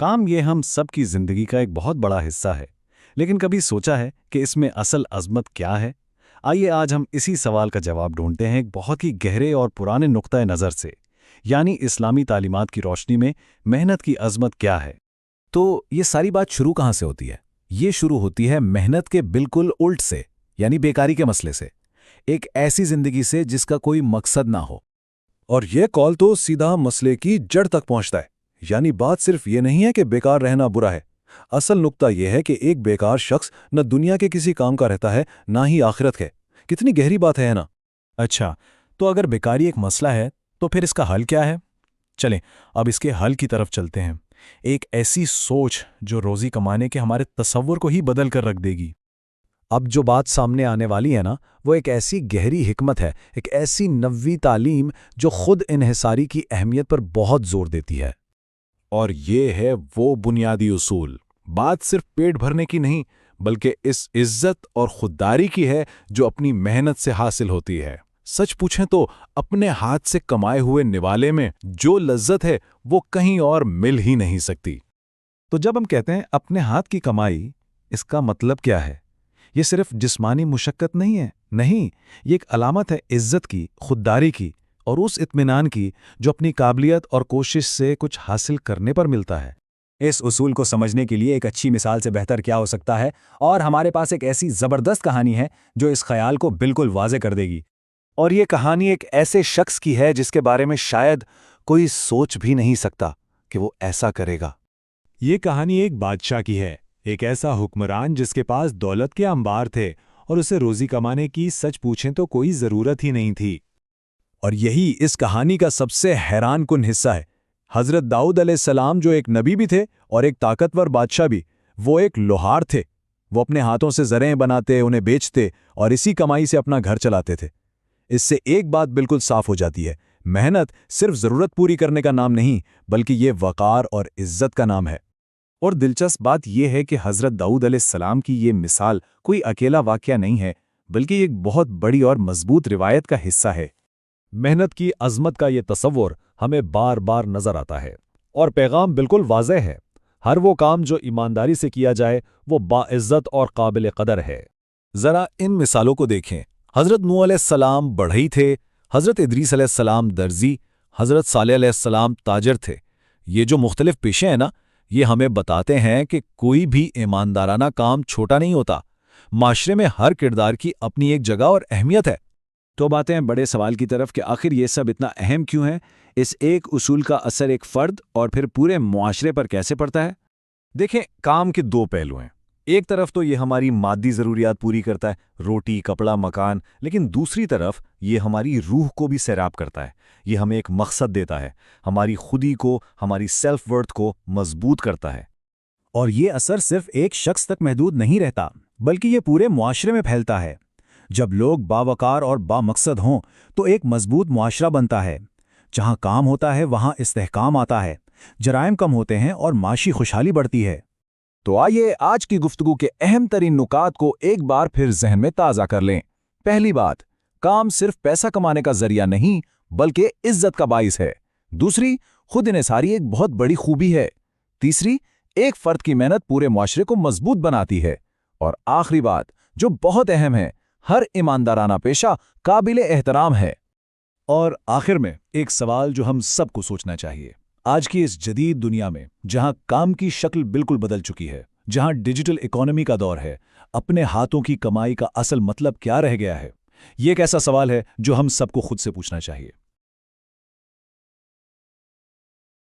کام یہ ہم سب کی زندگی کا ایک بہت بڑا حصہ ہے، لیکن کبھی سوچا ہے کہ اس میں اصل عظمت کیا ہے؟ آئیے آج ہم اسی سوال کا جواب ڈھونڈتے ہیں ایک بہت ہی گہرے اور پرانے نقطۂ نظر سے، یعنی اسلامی تعلیمات کی روشنی میں محنت کی عظمت کیا ہے؟ تو یہ ساری بات شروع کہاں سے ہوتی ہے؟ یہ شروع ہوتی ہے محنت کے بالکل الٹ سے، یعنی بیکاری کے مسئلے سے، ایک ایسی زندگی سے جس کا کوئی مقصد نہ ہو۔ اور یہ کال تو سیدھا مسئلے کی جڑ تک پہنچتا ہے، یعنی بات صرف یہ نہیں ہے کہ بیکار رہنا برا ہے، اصل نقطہ یہ ہے کہ ایک بیکار شخص نہ دنیا کے کسی کام کا رہتا ہے نہ ہی آخرت ہے۔ کتنی گہری بات ہے نا؟ اچھا، تو اگر بیکاری ایک مسئلہ ہے تو پھر اس کا حل کیا ہے؟ چلیں اب اس کے حل کی طرف چلتے ہیں، ایک ایسی سوچ جو روزی کمانے کے ہمارے تصور کو ہی بدل کر رکھ دے گی۔ اب جو بات سامنے آنے والی ہے نا، وہ ایک ایسی گہری حکمت ہے، ایک ایسی نوی تعلیم جو خود انحصاری کی اہمیت پر بہت زور دیتی ہے۔ اور یہ ہے وہ بنیادی اصول، بات صرف پیٹ بھرنے کی نہیں بلکہ اس عزت اور خودداری کی ہے جو اپنی محنت سے حاصل ہوتی ہے۔ سچ پوچھیں تو اپنے ہاتھ سے کمائے ہوئے نوالے میں جو لذت ہے وہ کہیں اور مل ہی نہیں سکتی۔ تو جب ہم کہتے ہیں اپنے ہاتھ کی کمائی، اس کا مطلب کیا ہے؟ یہ صرف جسمانی مشقت نہیں ہے، نہیں، یہ ایک علامت ہے عزت کی، خودداری کی اور اس اطمینان کی جو اپنی قابلیت اور کوشش سے کچھ حاصل کرنے پر ملتا ہے۔ اس اصول کو سمجھنے کے لیے ایک اچھی مثال سے بہتر کیا ہو سکتا ہے، اور ہمارے پاس ایک ایسی زبردست کہانی ہے جو اس خیال کو بالکل واضح کر دے گی۔ اور یہ کہانی ایک ایسے شخص کی ہے جس کے بارے میں شاید کوئی سوچ بھی نہیں سکتا کہ وہ ایسا کرے گا۔ یہ کہانی ایک بادشاہ کی ہے، ایک ایسا حکمران جس کے پاس دولت کے انبار تھے اور اسے روزی کمانے کی سچ پوچھیں تو کوئی ضرورت ہی نہیں تھی۔ اور یہی اس کہانی کا سب سے حیران کن حصہ ہے۔ حضرت داؤد علیہ السلام جو ایک نبی بھی تھے اور ایک طاقتور بادشاہ بھی، وہ ایک لوہار تھے۔ وہ اپنے ہاتھوں سے زرعیں بناتے، انہیں بیچتے اور اسی کمائی سے اپنا گھر چلاتے تھے۔ اس سے ایک بات بالکل صاف ہو جاتی ہے، محنت صرف ضرورت پوری کرنے کا نام نہیں بلکہ یہ وقار اور عزت کا نام ہے۔ اور دلچسپ بات یہ ہے کہ حضرت داؤد علیہ السلام کی یہ مثال کوئی اکیلا واقعہ نہیں ہے بلکہ ایک بہت بڑی اور مضبوط روایت کا حصہ ہے۔ محنت کی عظمت کا یہ تصور ہمیں بار بار نظر آتا ہے، اور پیغام بالکل واضح ہے۔ ہر وہ کام جو ایمانداری سے کیا جائے وہ باعزت اور قابل قدر ہے۔ ذرا ان مثالوں کو دیکھیں۔ حضرت نوح علیہ السلام بڑھئی تھے، حضرت ادریس علیہ السلام درزی، حضرت صالح علیہ السلام تاجر تھے۔ یہ جو مختلف پیشے ہیں نا، یہ ہمیں بتاتے ہیں کہ کوئی بھی ایماندارانہ کام چھوٹا نہیں ہوتا۔ معاشرے میں ہر کردار کی اپنی ایک جگہ اور اہمیت ہے۔ تو باتیں بڑے سوال کی طرف کہ آخر یہ سب اتنا اہم کیوں ہے؟ اس ایک اصول کا اثر ایک فرد اور پھر پورے معاشرے پر کیسے پڑتا ہے؟ دیکھیں، کام کے دو پہلو ہیں۔ ایک طرف تو یہ ہماری مادی ضروریات پوری کرتا ہے، روٹی، کپڑا، مکان، لیکن دوسری طرف یہ ہماری روح کو بھی سیراب کرتا ہے۔ یہ ہمیں ایک مقصد دیتا ہے، ہماری خودی کو، ہماری سیلف ورتھ کو مضبوط کرتا ہے۔ اور یہ اثر صرف ایک شخص تک محدود نہیں رہتا بلکہ یہ پورے معاشرے میں پھیلتا ہے۔ جب لوگ باوقار اور با مقصد ہوں تو ایک مضبوط معاشرہ بنتا ہے۔ جہاں کام ہوتا ہے وہاں استحکام آتا ہے، جرائم کم ہوتے ہیں اور معاشی خوشحالی بڑھتی ہے۔ تو آئیے آج کی گفتگو کے اہم ترین نکات کو ایک بار پھر ذہن میں تازہ کر لیں۔ پہلی بات، کام صرف پیسہ کمانے کا ذریعہ نہیں بلکہ عزت کا باعث ہے۔ دوسری، خود انحصاری ایک بہت بڑی خوبی ہے۔ تیسری، ایک فرد کی محنت پورے معاشرے کو مضبوط بناتی ہے۔ اور آخری بات جو بہت اہم ہے، ہر ایماندارانہ پیشہ قابل احترام ہے۔ اور آخر میں ایک سوال جو ہم سب کو سوچنا چاہیے، آج کی اس جدید دنیا میں جہاں کام کی شکل بالکل بدل چکی ہے، جہاں ڈیجیٹل اکانومی کا دور ہے، اپنے ہاتھوں کی کمائی کا اصل مطلب کیا رہ گیا ہے؟ یہ ایک ایسا سوال ہے جو ہم سب کو خود سے پوچھنا چاہیے۔